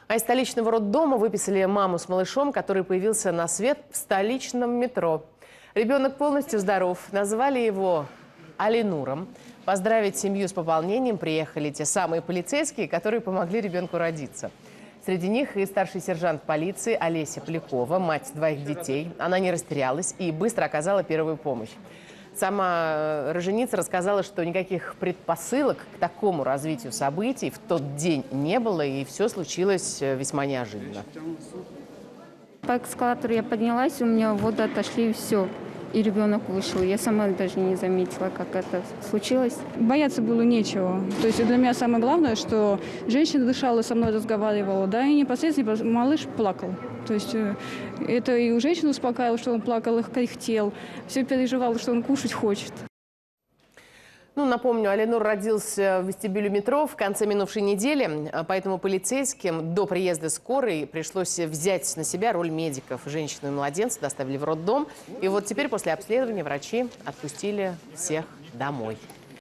А из столичного роддома выписали маму с малышом, который появился на свет в столичном метро. Ребенок полностью здоров. Назвали его Алинуром. Поздравить семью с пополнением приехали те самые полицейские, которые помогли ребенку родиться. Среди них и старший сержант полиции Олеся Полякова, мать двоих детей. Она не растерялась и быстро оказала первую помощь. Сама роженица рассказала, что никаких предпосылок к такому развитию событий в тот день не было, и все случилось весьма неожиданно. По эскалатору я поднялась, у меня воды отошли, и все. И ребенок вышел. Я сама даже не заметила, как это случилось. Бояться было нечего. То есть для меня самое главное, что женщина дышала, со мной разговаривала, да, и непосредственно малыш плакал. То есть это и у женщины успокаивало, что он плакал, их кряхтел. Все переживало, что он кушать хочет. Напомню, Алинур родился в вестибюле метро в конце минувшей недели, поэтому полицейским до приезда скорой пришлось взять на себя роль медиков. Женщину и младенца доставили в роддом. И вот теперь после обследования врачи отпустили всех домой.